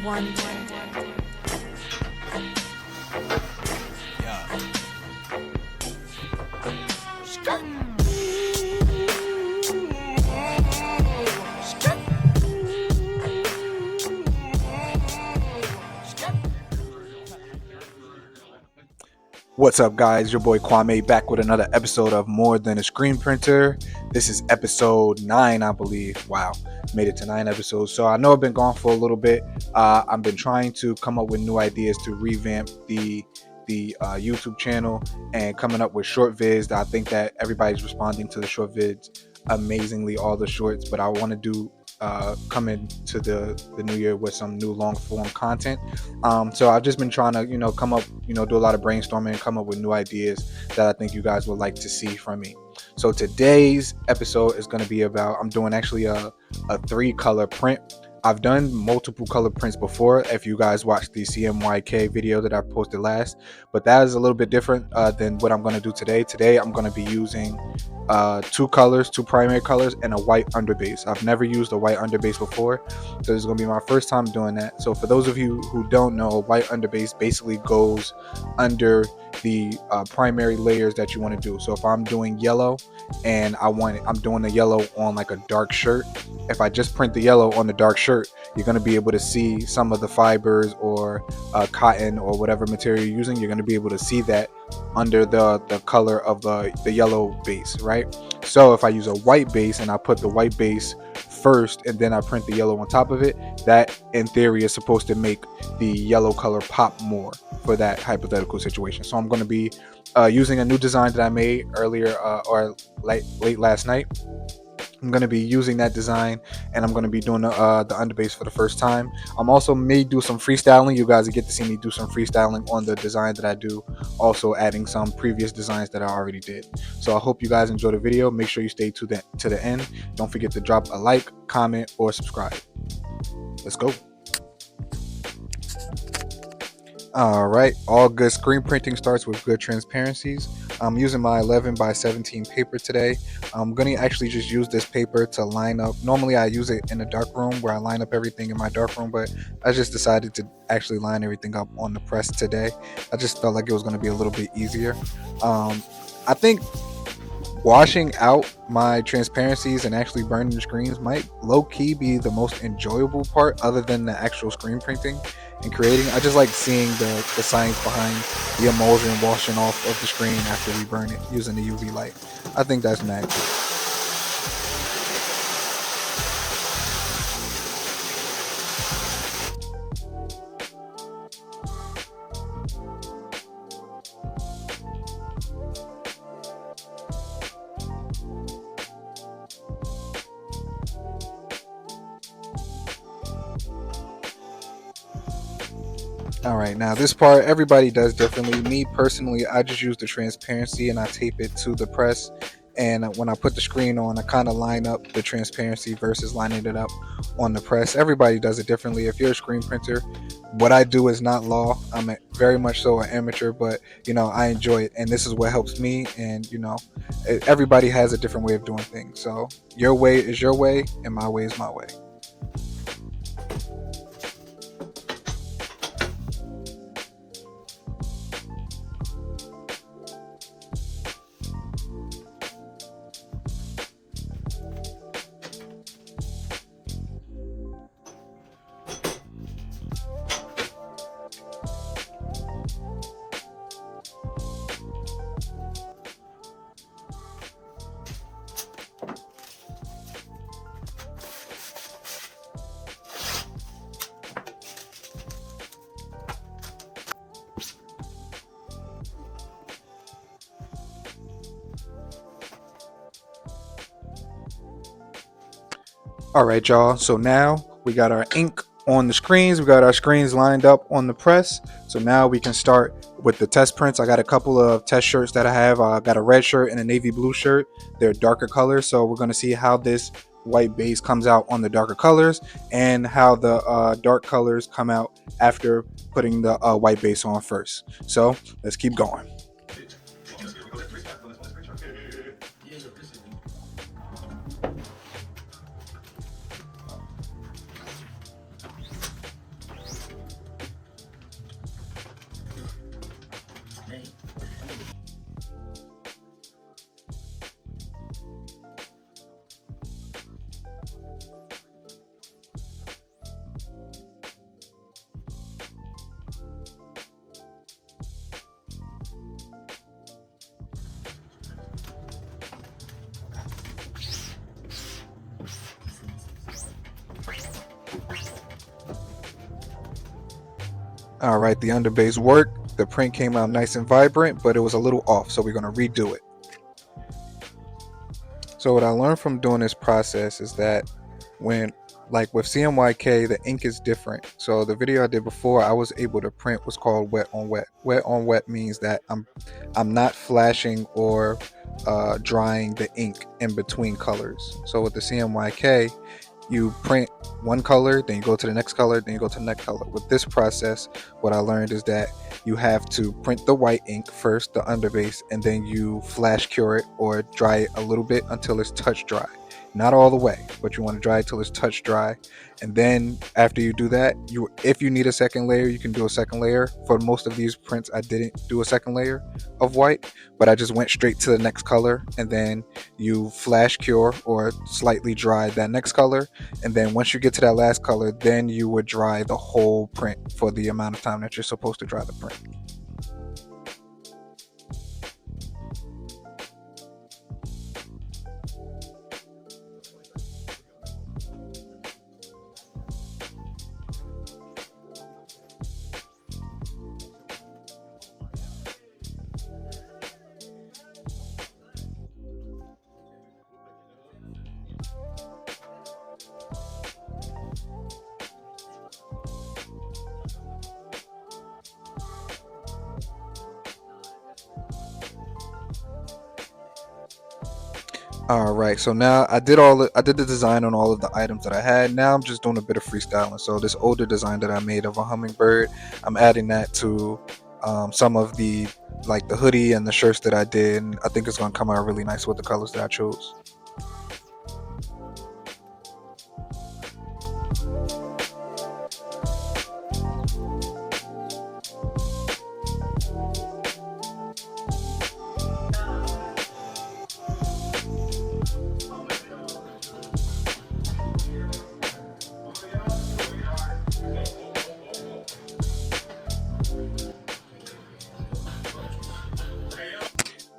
Wanted. Yeah. What's up, guys? Your boy Kwame back with another episode of More Than a Screen Printer. This is episode 9, I believe. Wow, made it to 9 episodes. So I know I've been gone for a little bit. I've been trying to come up with new ideas to revamp the YouTube channel and coming up with short vids. I think that everybody's responding to the short vids amazingly, all the shorts, but I want to do come into the new year with some new long form content. So I've just been trying to come up, do a lot of brainstorming and come up with new ideas that I think you guys would like to see from me. So today's episode is going to be about, I'm doing actually a 3-color print. I've done multiple color prints before, if you guys watched the CMYK video that I posted last, but that is a little bit different than what I'm going to do today. Today I'm going to be using 2 primary colors, and a white underbase. I've never used a white underbase before, so this is going to be my first time doing that. So for those of you who don't know, a white underbase basically goes under the primary layers that you want to do. So if I'm doing yellow and I'm doing the yellow on like a dark shirt, if I just print the yellow on the dark shirt, you're going to be able to see some of the fibers or cotton or whatever material you're using. You're going to be able to see that under the color of the yellow base, right? So if I use a white base and I put the white base first and then I print the yellow on top of it, that in theory is supposed to make the yellow color pop more for that hypothetical situation. So I'm going to be using a new design that I made earlier or late last night. I'm going to be using that design, and I'm going to be doing the underbase for the first time. I'm also may do some freestyling. You guys get to see me do some freestyling on the design that I do, also adding some previous designs that I already did. So I hope you guys enjoy the video. Make sure you stay to the end. Don't forget to drop a like, comment, or subscribe. Let's go. All right, all good screen printing starts with good transparencies. I'm using my 11 by 17 paper today. I'm going to actually just use this paper to line up. Normally I use it in a dark room where I line up everything in my dark room, but I just decided to actually line everything up on the press today. I just felt like it was going to be a little bit easier. I think washing out my transparencies and actually burning the screens might low-key be the most enjoyable part, other than the actual screen printing and creating. I just like seeing the science behind the emulsion washing off of the screen after we burn it using the UV light. I think that's mad cool. All right, now this part everybody does differently. Me personally, I just use the transparency and I tape it to the press, and when I put the screen on, I kind of line up the transparency versus lining it up on the press. Everybody does it differently. If you're a screen printer, what I do is not law. I'm very much so an amateur, but I enjoy it, and this is what helps me. And everybody has a different way of doing things, so your way is your way and my way is my way. All right, y'all. So now we got our ink on the screens. We got our screens lined up on the press. So now we can start with the test prints. I got a couple of test shirts that I have. I got a red shirt and a navy blue shirt. They're darker colors. So we're going to see how this white base comes out on the darker colors and how the dark colors come out after putting the white base on first. So let's keep going. All right, the underbase worked. The print came out nice and vibrant, but it was a little off, so we're going to redo it. So what I learned from doing this process is that when, like with CMYK, the ink is different. So the video I did before, I was able to print what's called wet on wet. Wet on wet means that I'm not flashing or drying the ink in between colors. So with the CMYK, you print one color, then you go to the next color, then you go to the next color. With this process, what I learned is that you have to print the white ink first, the underbase, and then you flash cure it or dry it a little bit until it's touch dry. Not all the way, but you want to dry it till it's touch dry. And then after you do that, if you need a second layer, you can do a second layer. For most of these prints, I didn't do a second layer of white, but I just went straight to the next color, and then you flash cure or slightly dry that next color. And then once you get to that last color, then you would dry the whole print for the amount of time that you're supposed to dry the print. All right, so now I did the design on all of the items that I had. Now I'm just doing a bit of freestyling. So this older design that I made of a hummingbird, I'm adding that to some of the hoodie and the shirts that I did, and I think it's going to come out really nice with the colors that I chose.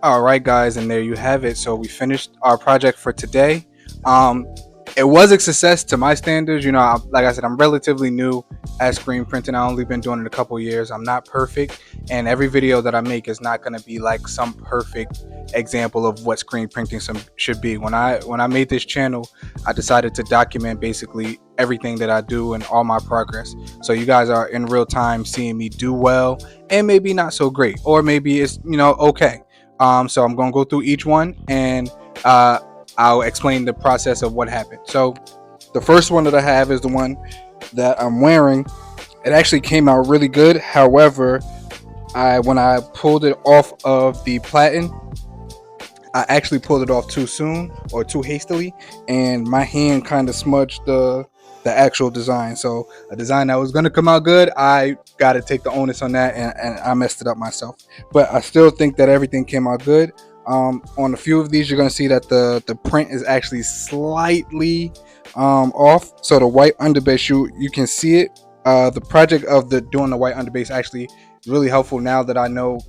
All right, guys, and there you have it. So we finished our project for today. Um, it was a success to my standards. You know, like I said, I'm relatively new at screen printing. I only been doing it a couple years. I'm not perfect, and every video that I make is not going to be like some perfect example of what screen printing should be. When I made this channel, I decided to document basically everything that I do and all my progress. So you guys are in real time seeing me do well and maybe not so great, or maybe it's okay. So I'm going to go through each one, and I'll explain the process of what happened. So the first one that I have is the one that I'm wearing. It actually came out really good. However, when I pulled it off of the platen, I actually pulled it off too soon or too hastily, and my hand kind of smudged the actual design. So a design that was going to come out good, I got to take the onus on that, and I messed it up myself. But I still think that everything came out good. On a few of these, you're going to see that the print is actually slightly off. So the white underbase, you can see it. The project of doing the white underbase actually really helpful. Now that I know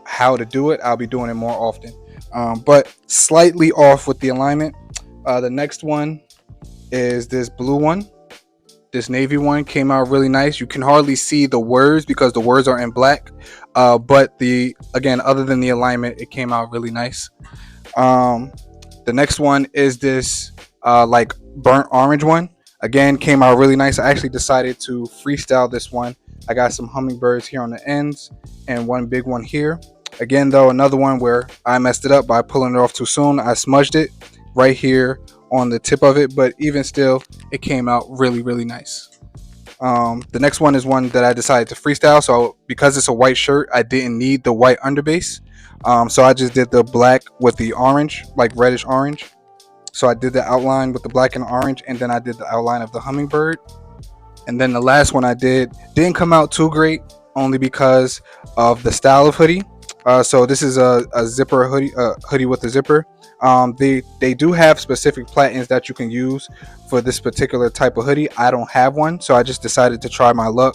how to do it, I'll be doing it more often. But slightly off with the alignment. The next one is this blue one. This navy one came out really nice. You can hardly see the words because the words are in black. But again, other than the alignment, it came out really nice. The next one is this like burnt orange one. Again, came out really nice. I actually decided to freestyle this one. I got some hummingbirds here on the ends and one big one here. Again, though, another one where I messed it up by pulling it off too soon. I smudged it right here on the tip of it, but even still, it came out really, really nice. The next one is one that I decided to freestyle. So because it's a white shirt, I didn't need the white underbase. So I just did the black with the orange, like reddish orange. So I did the outline with the black and orange, and then I did the outline of the hummingbird. And then the last one I didn't come out too great, only because of the style of hoodie. So this is a zipper hoodie with a zipper. They do have specific platens that you can use for this particular type of hoodie. I don't have one, so I just decided to try my luck.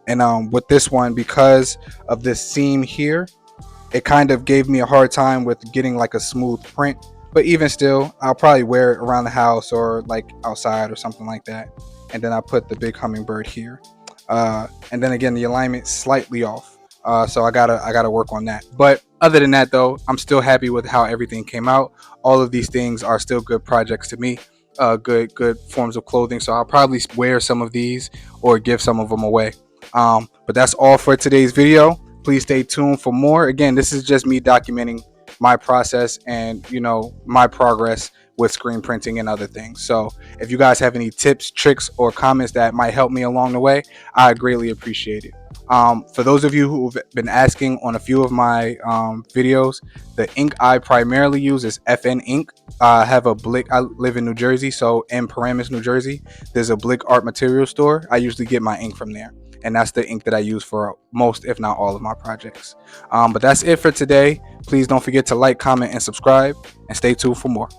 And with this one, because of this seam here, it kind of gave me a hard time with getting like a smooth print. But even still, I'll probably wear it around the house or like outside or something like that. And then I put the big hummingbird here. and then again the alignment slightly off. So I gotta work on that. But other than that, though, I'm still happy with how everything came out. All of these things are still good projects to me. Good forms of clothing. So I'll probably wear some of these or give some of them away. But that's all for today's video. Please stay tuned for more. Again, this is just me documenting my process and my progress with screen printing and other things. So if you guys have any tips, tricks, or comments that might help me along the way, I greatly appreciate it. For those of you who've been asking on a few of my videos, the ink I primarily use is FN ink. I have a Blick. I live in New Jersey, so in Paramus, New Jersey, there's a Blick art material store. I usually get my ink from there, and that's the ink that I use for most, if not all, of my projects. But that's it for today. Please don't forget to like, comment, and subscribe, and stay tuned for more.